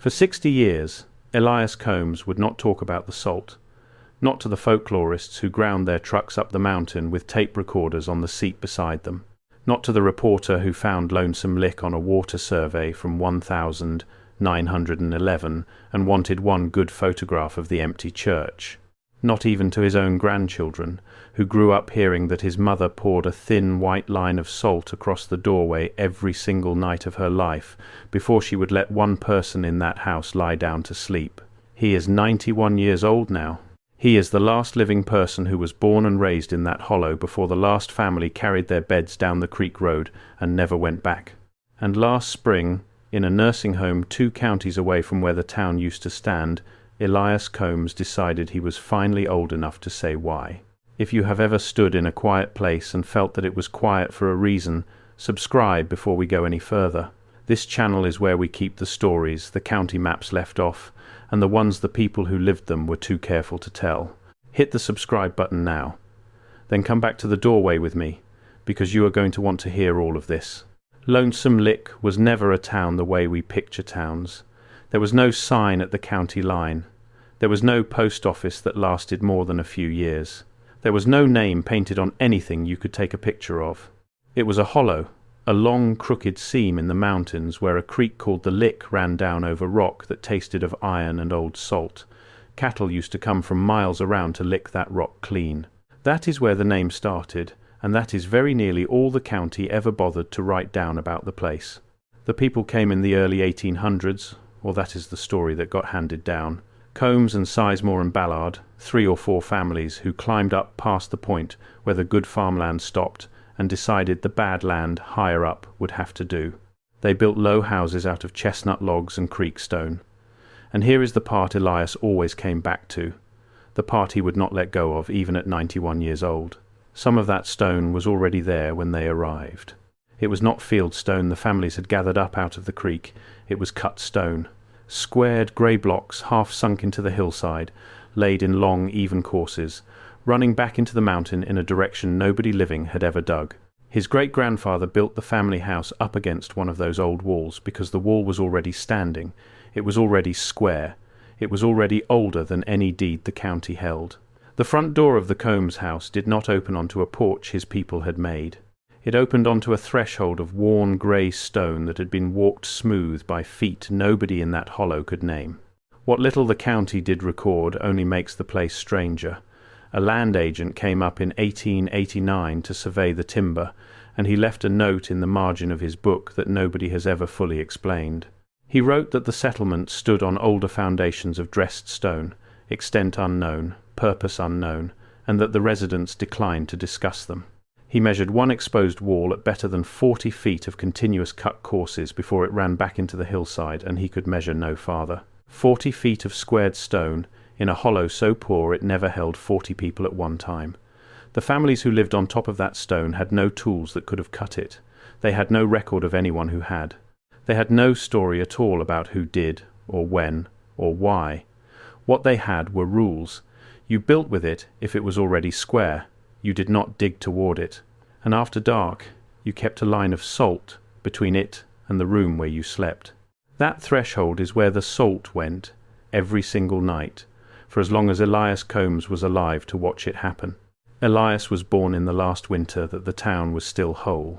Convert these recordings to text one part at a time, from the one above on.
For 60 years, Elias Combs would not talk about the salt, not to the folklorists who ground their trucks up the mountain with tape recorders on the seat beside them, not to the reporter who found Lonesome Lick on a water survey from 1911 and wanted one good photograph of the empty church, not even to his own grandchildren, who grew up hearing that his mother poured a thin white line of salt across the doorway every single night of her life before she would let one person in that house lie down to sleep. He is 91 years old now. He is the last living person who was born and raised in that hollow before the last family carried their beds down the creek road and never went back. And last spring, in a nursing home 2 counties away from where the town used to stand, Elias Combs decided he was finally old enough to say why. If you have ever stood in a quiet place and felt that it was quiet for a reason, subscribe before we go any further. This channel is where we keep the stories the county maps left off, and the ones the people who lived them were too careful to tell. Hit the subscribe button now. Then come back to the doorway with me, because you are going to want to hear all of this. Lonesome Lick was never a town the way we picture towns. There was no sign at the county line. There was no post office that lasted more than a few years. There was no name painted on anything you could take a picture of. It was a hollow, a long crooked seam in the mountains where a creek called the Lick ran down over rock that tasted of iron and old salt. Cattle used to come from miles around to lick that rock clean. That is where the name started, and that is very nearly all the county ever bothered to write down about the place. The people came in the early 1800s, or that is the story that got handed down. Combs and Sizemore and Ballard, 3 or 4 families who climbed up past the point where the good farmland stopped and decided the bad land higher up would have to do. They built low houses out of chestnut logs and creek stone. And here is the part Elias always came back to, the part he would not let go of even at 91 years old. Some of that stone was already there when they arrived. It was not field stone the families had gathered up out of the creek. It was cut stone. Squared grey blocks half sunk into the hillside, laid in long, even courses, running back into the mountain in a direction nobody living had ever dug. His great-grandfather built the family house up against one of those old walls because the wall was already standing. It was already square. It was already older than any deed the county held. The front door of the Combs house did not open onto a porch his people had made. It opened onto a threshold of worn grey stone that had been walked smooth by feet nobody in that hollow could name. What little the county did record only makes the place stranger. A land agent came up in 1889 to survey the timber, and he left a note in the margin of his book that nobody has ever fully explained. He wrote that the settlement stood on older foundations of dressed stone, extent unknown, purpose unknown, and that the residents declined to discuss them. He measured one exposed wall at better than 40 feet of continuous cut courses before it ran back into the hillside, and he could measure no farther. 40 feet of squared stone in a hollow so poor it never held 40 people at one time. The families who lived on top of that stone had no tools that could have cut it. They had no record of anyone who had. They had no story at all about who did, or when, or why. What they had were rules. You built with it if it was already square. You did not dig toward it, and after dark you kept a line of salt between it and the room where you slept. That threshold is where the salt went every single night, for as long as Elias Combs was alive to watch it happen. Elias was born in the last winter that the town was still whole.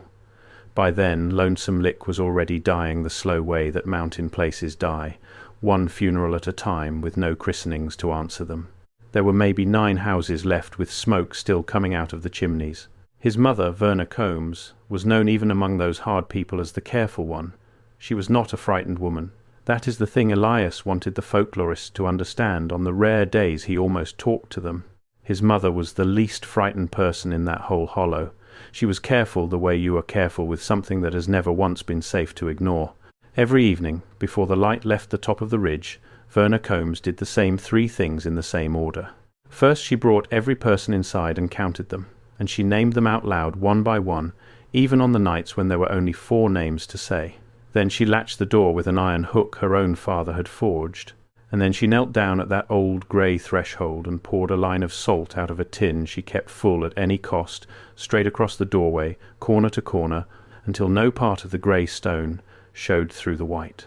By then Lonesome Lick was already dying the slow way that mountain places die, one funeral at a time with no christenings to answer them. There were maybe 9 houses left with smoke still coming out of the chimneys. His mother, Verna Combs, was known even among those hard people as the careful one. She was not a frightened woman. That is the thing Elias wanted the folklorists to understand on the rare days he almost talked to them. His mother was the least frightened person in that whole hollow. She was careful the way you are careful with something that has never once been safe to ignore. Every evening, before the light left the top of the ridge, Verna Combs did the same 3 things in the same order. First she brought every person inside and counted them, and she named them out loud one by one, even on the nights when there were only 4 names to say. Then she latched the door with an iron hook her own father had forged, and then she knelt down at that old grey threshold and poured a line of salt out of a tin she kept full at any cost, straight across the doorway, corner to corner, until no part of the grey stone showed through the white.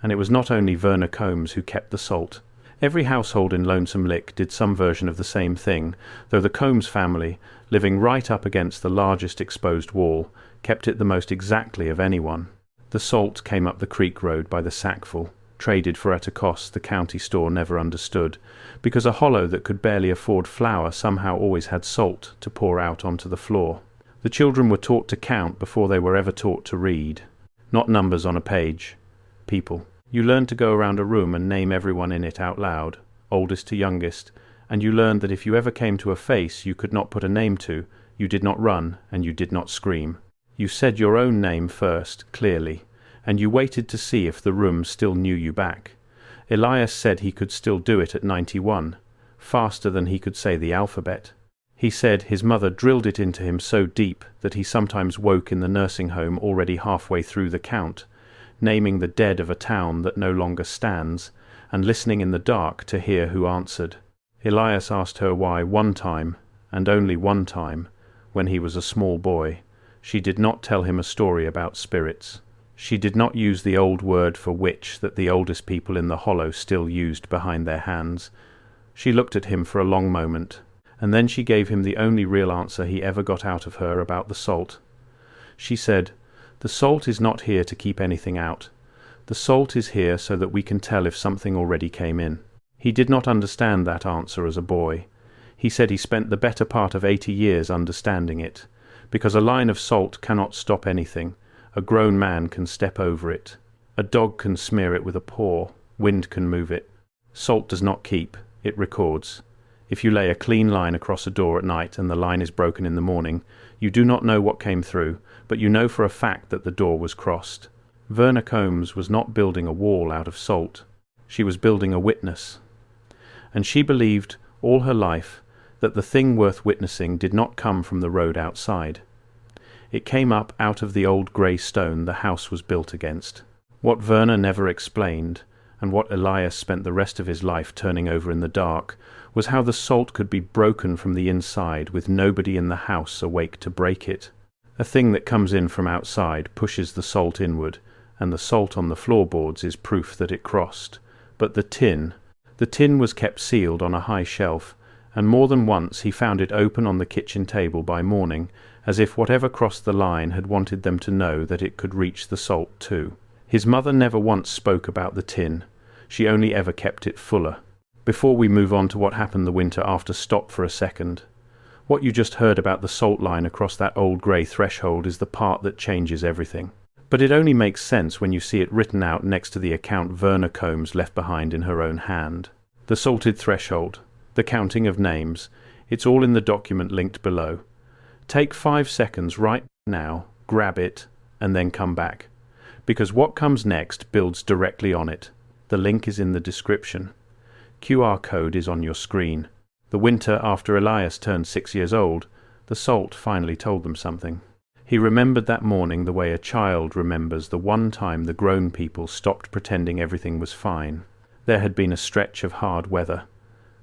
And it was not only Verna Combs who kept the salt. Every household in Lonesome Lick did some version of the same thing, though the Combs family, living right up against the largest exposed wall, kept it the most exactly of anyone. The salt came up the creek road by the sackful, traded for at a cost the county store never understood, because a hollow that could barely afford flour somehow always had salt to pour out onto the floor. The children were taught to count before they were ever taught to read. Not numbers on a page. People. You learned to go around a room and name everyone in it out loud, oldest to youngest, and you learned that if you ever came to a face you could not put a name to, you did not run and you did not scream. You said your own name first, clearly, and you waited to see if the room still knew you back. Elias said he could still do it at 91, faster than he could say the alphabet. He said his mother drilled it into him so deep that he sometimes woke in the nursing home already halfway through the count, naming the dead of a town that no longer stands, and listening in the dark to hear who answered. Elias asked her why one time, and only one time, when he was a small boy, she did not tell him a story about spirits. She did not use the old word for witch that the oldest people in the hollow still used behind their hands. She looked at him for a long moment, and then she gave him the only real answer he ever got out of her about the salt. She said, "The salt is not here to keep anything out. The salt is here so that we can tell if something already came in." He did not understand that answer as a boy. He said he spent the better part of 80 years understanding it, because a line of salt cannot stop anything. A grown man can step over it. A dog can smear it with a paw. Wind can move it. Salt does not keep, it records. If you lay a clean line across a door at night and the line is broken in the morning, you do not know what came through, but you know for a fact that the door was crossed. Verna Combs was not building a wall out of salt. She was building a witness. And she believed all her life that the thing worth witnessing did not come from the road outside. It came up out of the old grey stone the house was built against. What Verna never explained, and what Elias spent the rest of his life turning over in the dark, was how the salt could be broken from the inside with nobody in the house awake to break it. A thing that comes in from outside pushes the salt inward, and the salt on the floorboards is proof that it crossed. But the tin was kept sealed on a high shelf, and more than once he found it open on the kitchen table by morning, as if whatever crossed the line had wanted them to know that it could reach the salt too. His mother never once spoke about the tin. She only ever kept it fuller. Before we move on to what happened the winter after, stop for a second. What you just heard about the salt line across that old grey threshold is the part that changes everything. But it only makes sense when you see it written out next to the account Verna Combs left behind in her own hand. The salted threshold, the counting of names, it's all in the document linked below. Take 5 seconds right now, grab it, and then come back. Because what comes next builds directly on it. The link is in the description. QR code is on your screen. The winter after Elias turned 6 years old, the salt finally told them something. He remembered that morning the way a child remembers the one time the grown people stopped pretending everything was fine. There had been a stretch of hard weather,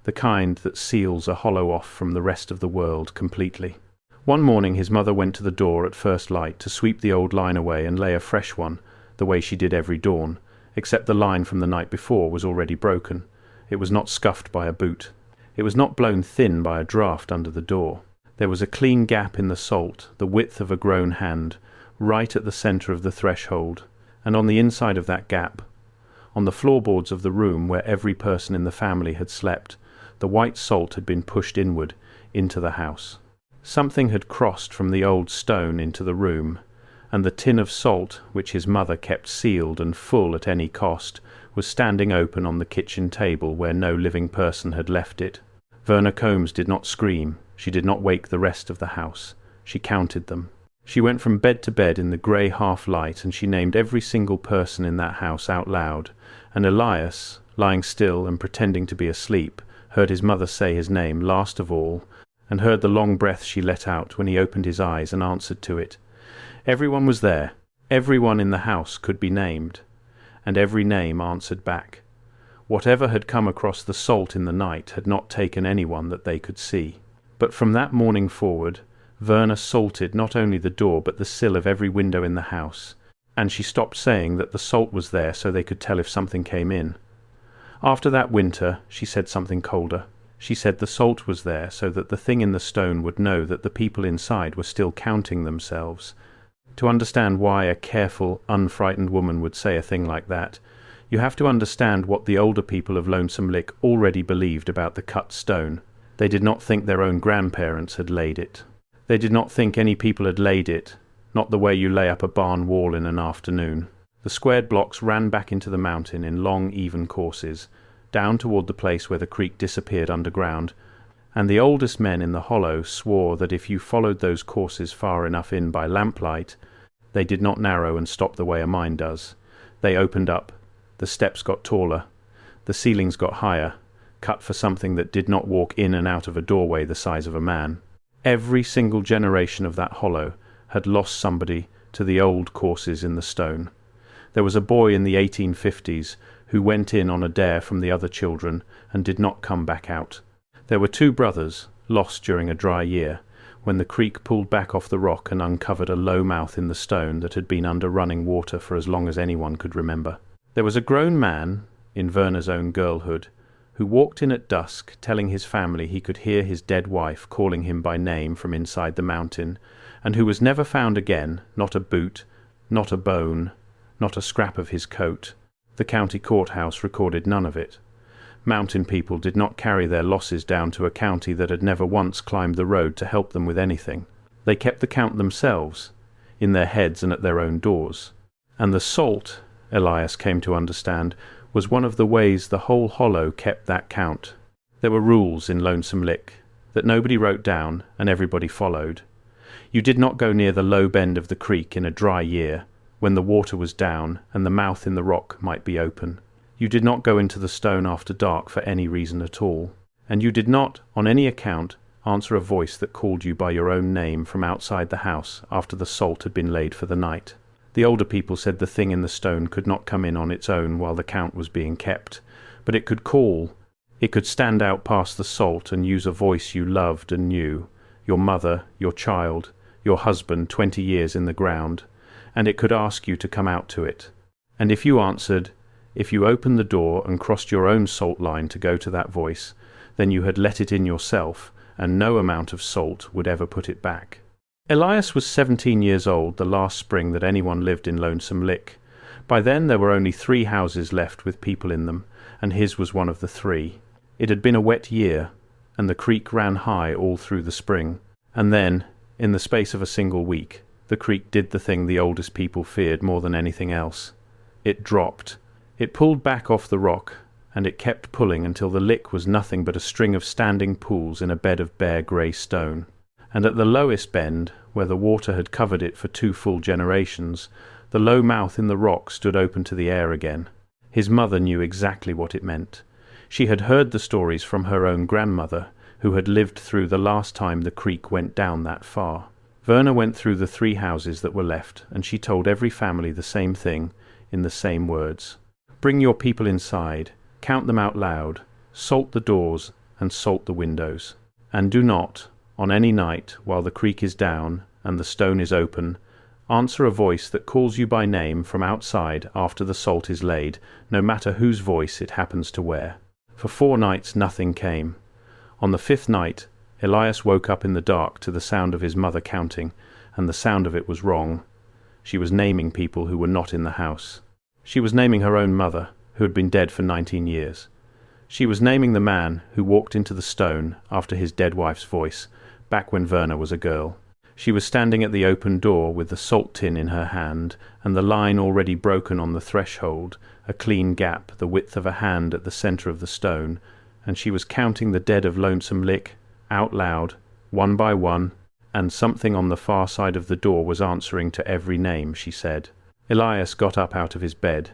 the kind that seals a hollow off from the rest of the world completely. One morning his mother went to the door at first light to sweep the old line away and lay a fresh one, the way she did every dawn, except the line from the night before was already broken. It was not scuffed by a boot. It was not blown thin by a draught under the door. There was a clean gap in the salt, the width of a grown hand, right at the centre of the threshold, and on the inside of that gap, on the floorboards of the room where every person in the family had slept, the white salt had been pushed inward into the house. Something had crossed from the old stone into the room, and the tin of salt, which his mother kept sealed and full at any cost, was standing open on the kitchen table where no living person had left it. Verna Combs did not scream. She did not wake the rest of the house. She counted them. She went from bed to bed in the grey half-light, and she named every single person in that house out loud, and Elias, lying still and pretending to be asleep, heard his mother say his name last of all, and heard the long breath she let out when he opened his eyes and answered to it. Everyone was there. Everyone in the house could be named, and every name answered back. Whatever had come across the salt in the night had not taken anyone that they could see. But from that morning forward, Verna salted not only the door but the sill of every window in the house, and she stopped saying that the salt was there so they could tell if something came in. After that winter, she said something colder. She said the salt was there so that the thing in the stone would know that the people inside were still counting themselves. To understand why a careful, unfrightened woman would say a thing like that, you have to understand what the older people of Lonesome Lick already believed about the cut stone. They did not think their own grandparents had laid it. They did not think any people had laid it, not the way you lay up a barn wall in an afternoon. The squared blocks ran back into the mountain in long, even courses, down toward the place where the creek disappeared underground, and the oldest men in the hollow swore that if you followed those courses far enough in by lamplight, they did not narrow and stop the way a mine does. They opened up. The steps got taller. The ceilings got higher, cut for something that did not walk in and out of a doorway the size of a man. Every single generation of that hollow had lost somebody to the old courses in the stone. There was a boy in the 1850s who went in on a dare from the other children and did not come back out. There were 2 brothers lost during a dry year, when the creek pulled back off the rock and uncovered a low mouth in the stone that had been under running water for as long as anyone could remember. There was a grown man, in Verna's own girlhood, who walked in at dusk telling his family he could hear his dead wife calling him by name from inside the mountain, and who was never found again, not a boot, not a bone, not a scrap of his coat. The county courthouse recorded none of it. Mountain people did not carry their losses down to a county that had never once climbed the road to help them with anything. They kept the count themselves, in their heads and at their own doors. And the salt, Elias came to understand, was one of the ways the whole hollow kept that count. There were rules in Lonesome Lick that nobody wrote down and everybody followed. You did not go near the low bend of the creek in a dry year, when the water was down and the mouth in the rock might be open. You did not go into the stone after dark for any reason at all, and you did not, on any account, answer a voice that called you by your own name from outside the house after the salt had been laid for the night. The older people said the thing in the stone could not come in on its own while the count was being kept, but it could call. It could stand out past the salt and use a voice you loved and knew, your mother, your child, your husband 20 years in the ground, and it could ask you to come out to it. And if you answered, if you opened the door and crossed your own salt line to go to that voice, then you had let it in yourself, and no amount of salt would ever put it back. Elias was 17 years old the last spring that anyone lived in Lonesome Lick. By then there were only 3 houses left with people in them, and his was one of the 3. It had been a wet year, and the creek ran high all through the spring. And then, in the space of a single week, the creek did the thing the oldest people feared more than anything else. It dropped. It pulled back off the rock, and it kept pulling until the lick was nothing but a string of standing pools in a bed of bare grey stone. And at the lowest bend, where the water had covered it for 2 full generations, the low mouth in the rock stood open to the air again. His mother knew exactly what it meant. She had heard the stories from her own grandmother, who had lived through the last time the creek went down that far. Verna went through the 3 houses that were left, and she told every family the same thing, in the same words. Bring your people inside, count them out loud, salt the doors, and salt the windows. And do not, on any night while the creek is down and the stone is open, answer a voice that calls you by name from outside after the salt is laid, no matter whose voice it happens to wear. For 4 nights nothing came. On the 5th night, Elias woke up in the dark to the sound of his mother counting, and the sound of it was wrong. She was naming people who were not in the house. She was naming her own mother, who had been dead for 19 years. She was naming the man who walked into the stone after his dead wife's voice, back when Verna was a girl. She was standing at the open door with the salt tin in her hand and the line already broken on the threshold, a clean gap the width of a hand at the centre of the stone, and she was counting the dead of Lonesome Lick, out loud, one by one, and something on the far side of the door was answering to every name she said. Elias got up out of his bed.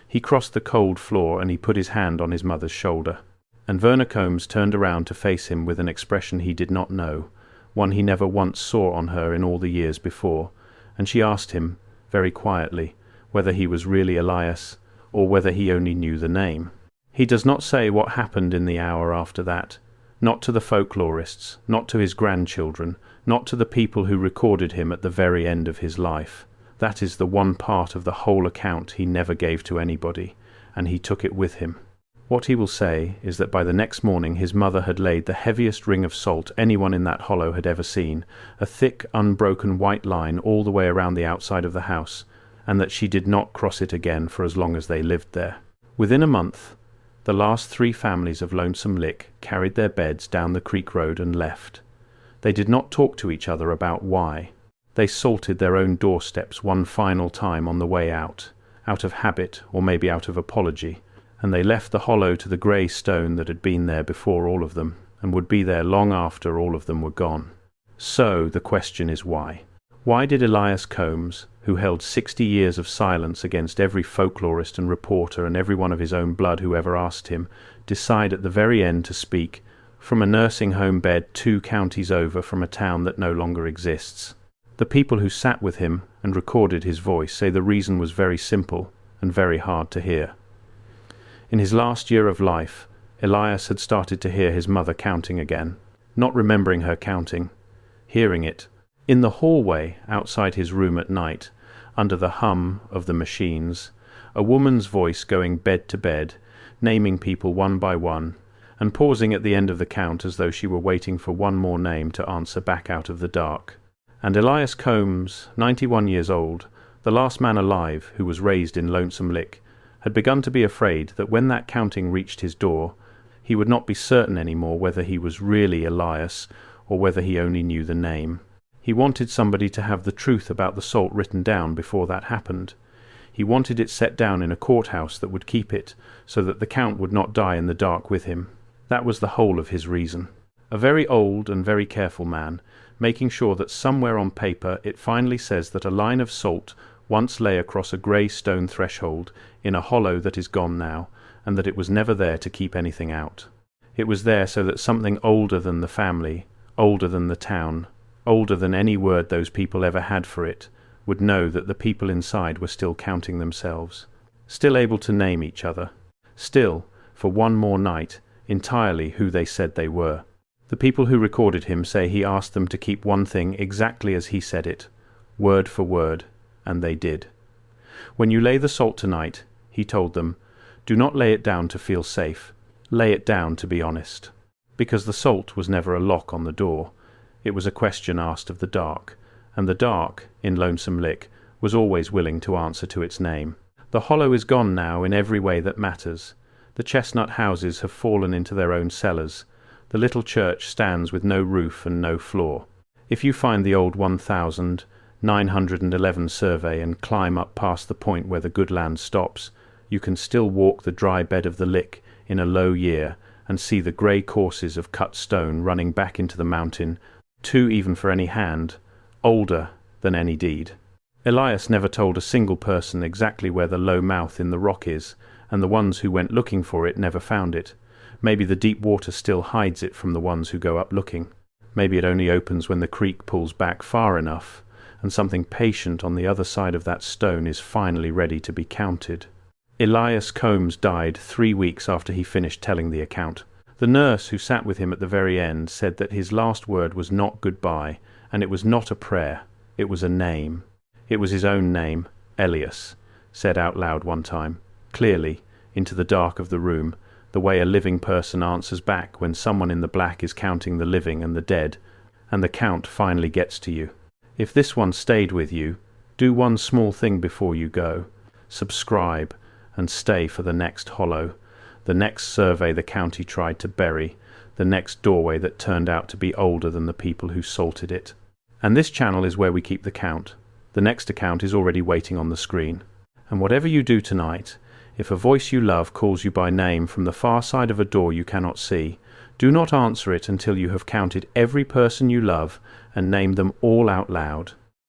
He crossed the cold floor and he put his hand on his mother's shoulder. And Verna Combs turned around to face him with an expression he did not know, one he never once saw on her in all the years before, and she asked him, very quietly, whether he was really Elias, or whether he only knew the name. He does not say what happened in the hour after that, not to the folklorists, not to his grandchildren, not to the people who recorded him at the very end of his life. That is the one part of the whole account he never gave to anybody, and he took it with him. What he will say is that by the next morning his mother had laid the heaviest ring of salt anyone in that hollow had ever seen, a thick, unbroken white line all the way around the outside of the house, and that she did not cross it again for as long as they lived there. Within a month, the last 3 families of Lonesome Lick carried their beds down the creek road and left. They did not talk to each other about why. They salted their own doorsteps one final time on the way out of habit or maybe out of apology, and they left the hollow to the grey stone that had been there before all of them, and would be there long after all of them were gone. So the question is why? Why did Elias Combs, who held 60 years of silence against every folklorist and reporter and everyone of his own blood who ever asked him, decide at the very end to speak from a nursing home bed 2 counties over from a town that no longer exists? The people who sat with him and recorded his voice say the reason was very simple and very hard to hear. In his last year of life, Elias had started to hear his mother counting again, not remembering her counting, hearing it. In the hallway outside his room at night, under the hum of the machines, a woman's voice going bed to bed, naming people one by one, and pausing at the end of the count as though she were waiting for one more name to answer back out of the dark. And Elias Combs, 91 years old, the last man alive who was raised in Lonesome Lick, had begun to be afraid that when that counting reached his door, he would not be certain any more whether he was really Elias or whether he only knew the name. He wanted somebody to have the truth about the salt written down before that happened. He wanted it set down in a courthouse that would keep it, so that the count would not die in the dark with him. That was the whole of his reason. A very old and very careful man, making sure that somewhere on paper it finally says that a line of salt once lay across a grey stone threshold in a hollow that is gone now, and that it was never there to keep anything out. It was there so that something older than the family, older than the town, older than any word those people ever had for it, would know that the people inside were still counting themselves, still able to name each other, still, for one more night, entirely who they said they were. The people who recorded him say he asked them to keep one thing exactly as he said it, word for word, and they did. When you lay the salt tonight, he told them, do not lay it down to feel safe, lay it down to be honest. Because the salt was never a lock on the door, it was a question asked of the dark, and the dark, in Lonesome Lick, was always willing to answer to its name. The hollow is gone now in every way that matters. The chestnut houses have fallen into their own cellars. The little church stands with no roof and no floor. If you find the old 1911 survey and climb up past the point where the good land stops, you can still walk the dry bed of the Lick in a low year and see the grey courses of cut stone running back into the mountain, too even for any hand, older than any deed. Elias never told a single person exactly where the low mouth in the rock is, and the ones who went looking for it never found it. Maybe the deep water still hides it from the ones who go up looking. Maybe it only opens when the creek pulls back far enough, and something patient on the other side of that stone is finally ready to be counted. Elias Combs died 3 weeks after he finished telling the account. The nurse who sat with him at the very end said that his last word was not goodbye, and it was not a prayer, it was a name. It was his own name, Elias, said out loud one time, clearly, into the dark of the room, the way a living person answers back when someone in the black is counting the living and the dead, and the count finally gets to you. If this one stayed with you, do one small thing before you go. Subscribe and stay for the next hollow, the next survey the county tried to bury, the next doorway that turned out to be older than the people who salted it. And this channel is where we keep the count. The next account is already waiting on the screen. And whatever you do tonight, if a voice you love calls you by name from the far side of a door you cannot see, do not answer it until you have counted every person you love and named them all out loud.